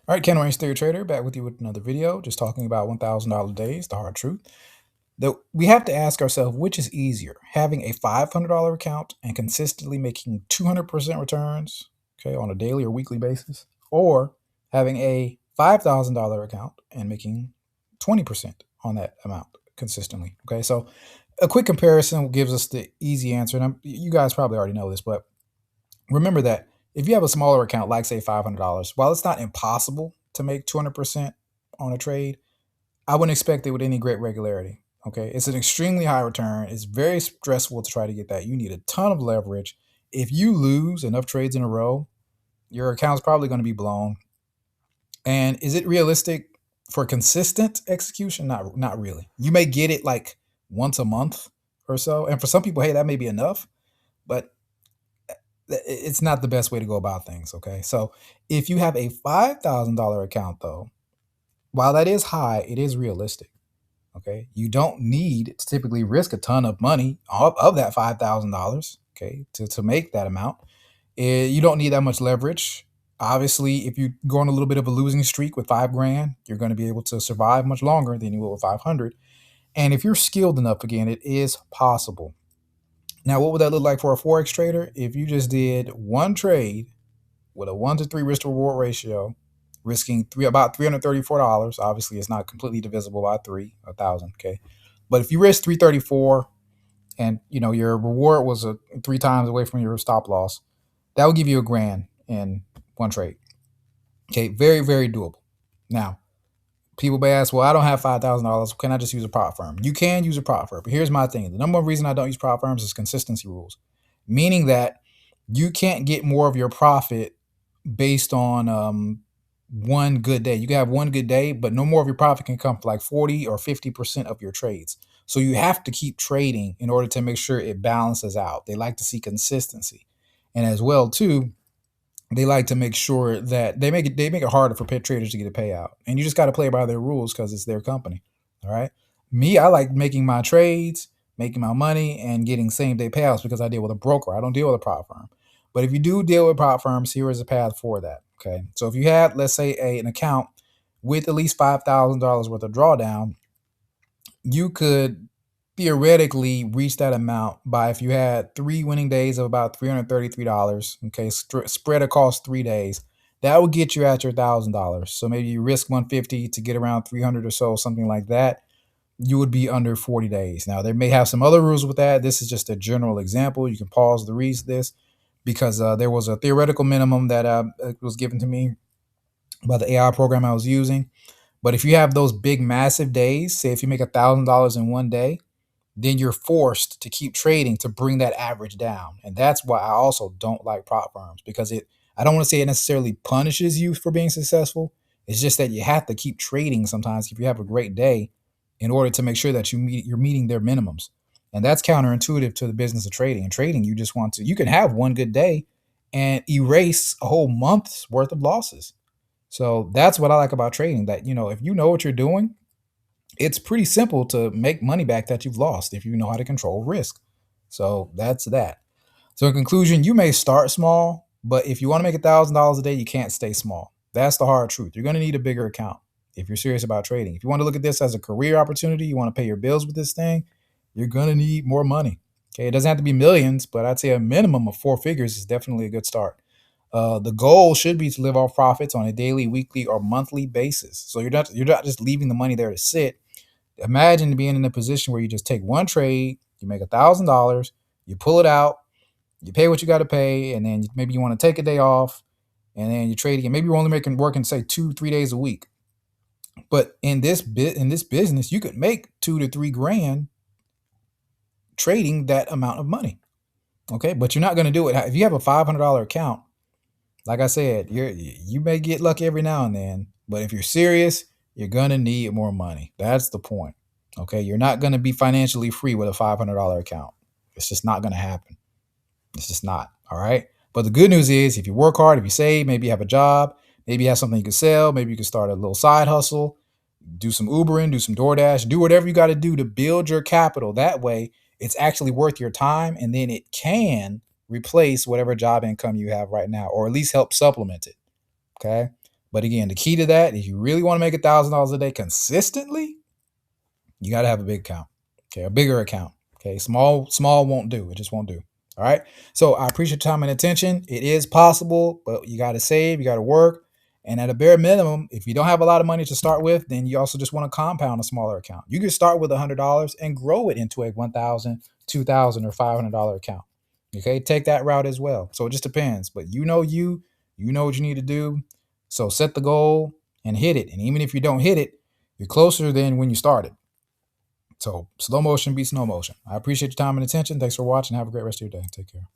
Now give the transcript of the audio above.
All right, Ken Range Theory Trader back with you with another video, just talking about $1,000 days, the hard truth. Though we have to ask ourselves which is easier, having a $500 account and consistently making 200% returns, okay, on a daily or weekly basis, or having a $5,000 account and making 20% on that amount consistently. Okay, so a quick comparison gives us the easy answer, and you guys probably already know this, but remember that if you have a smaller account, like say $500, while it's not impossible to make 200% on a trade, I wouldn't expect it with any great regularity. Okay. It's an extremely high return. It's very stressful to try to get that. You need a ton of leverage. If you lose enough trades in a row, your account's probably going to be blown. And is it realistic for consistent execution? Not really. You may get it like once a month or so. And for some people, hey, that may be enough, but it's not the best way to go about things. Okay. So if you have a $5,000 account, though, while that is high, it is realistic. Okay. You don't need to typically risk a ton of money of that $5,000. Okay. To make that amount. You don't need that much leverage. Obviously, if you go on a little bit of a losing streak with 5 grand, you're going to be able to survive much longer than you will with 500. And if you're skilled enough, again, it is possible. Now, what would that look like for a Forex trader? If you just did one trade with a 1 to 3 risk to reward ratio, risking about $334. Obviously, it's not completely divisible by 1,000. Okay, but if you risk 334 and your reward was 3 times away from your stop loss, that will give you $1,000 in one trade. Okay, very very doable. Now, people may ask, well, I don't have $5,000. Can I just use a prop firm? You can use a prop firm, but here's my thing: the number one reason I don't use prop firms is consistency rules, meaning that you can't get more of your profit based on one good day. You can have one good day, but no more of your profit can come from like 40 or 50% of your trades. So you have to keep trading in order to make sure it balances out. They like to see consistency. And as well, too, they like to make sure that they make it harder for pit traders to get a payout. And you just got to play by their rules because it's their company. All right. Me, I like making my trades, making my money, and getting same day payouts because I deal with a broker. I don't deal with a prop firm. But if you do deal with prop firms, here is a path for that. Okay. So if you had, let's say, an account with at least $5,000 worth of drawdown, you could theoretically reach that amount by if you had 3 winning days of about $333. Okay, spread across 3 days. That would get you at your $1,000. So maybe you risk 150 to get around 300 or so, something like that. You would be under 40 days. Now they may have some other rules with that. This is just a general example. You can pause to read this because there was a theoretical minimum that was given to me by the AI program I was using. But if you have those big, massive days, say if you make $1,000 in one day, then you're forced to keep trading to bring that average down. And that's why I also don't like prop firms because I don't want to say it necessarily punishes you for being successful. It's just that you have to keep trading sometimes if you have a great day in order to make sure that you're meeting their minimums. And that's counterintuitive to the business of trading. In trading, you can have one good day and erase a whole month's worth of losses. So that's what I like about trading, that, if you know what you're doing, it's pretty simple to make money back that you've lost if you know how to control risk. So that's that. So in conclusion, you may start small, but if you want to make $1,000 a day, you can't stay small. That's the hard truth. You're going to need a bigger account if you're serious about trading. If you want to look at this as a career opportunity, you want to pay your bills with this thing, you're going to need more money. Okay, it doesn't have to be millions, but I'd say a minimum of 4 figures is definitely a good start. The goal should be to live off profits on a daily, weekly, or monthly basis. So you're not just leaving the money there to sit. Imagine being in a position where you just take one trade, you make $1,000, you pull it out, you pay what you got to pay, and then maybe you want to take a day off, and then you trade again. Maybe you're only working say 2-3 days a week. But in this business, you could make 2 to 3 grand trading that amount of money. Okay, but you're not going to do it if you have a $500 account. Like I said, you may get lucky every now and then, but if you're serious, you're gonna need more money. That's the point. Okay, you're not gonna be financially free with a $500 account. It's just not gonna happen. It's just not. All right. But the good news is, if you work hard, if you save, maybe you have a job, maybe you have something you can sell, maybe you can start a little side hustle, do some Ubering, do some DoorDash, do whatever you got to do to build your capital. That way, it's actually worth your time, and then it can replace whatever job income you have right now, or at least help supplement it. Okay. But again, the key to that, if you really want to make $1,000 a day consistently, you got to have a big account. Okay, a bigger account. Okay, small won't do. It just won't do. All right. So I appreciate your time and attention. It is possible, but you got to save, you got to work. And at a bare minimum, if you don't have a lot of money to start with, then you also just want to compound a smaller account. You can start with $100 and grow it into a $1,000, $2,000, or $500 account. Okay, take that route as well. So it just depends. But you know what you need to do. So set the goal and hit it. And even if you don't hit it, you're closer than when you started. So slow motion beats no motion. I appreciate your time and attention. Thanks for watching. Have a great rest of your day. Take care.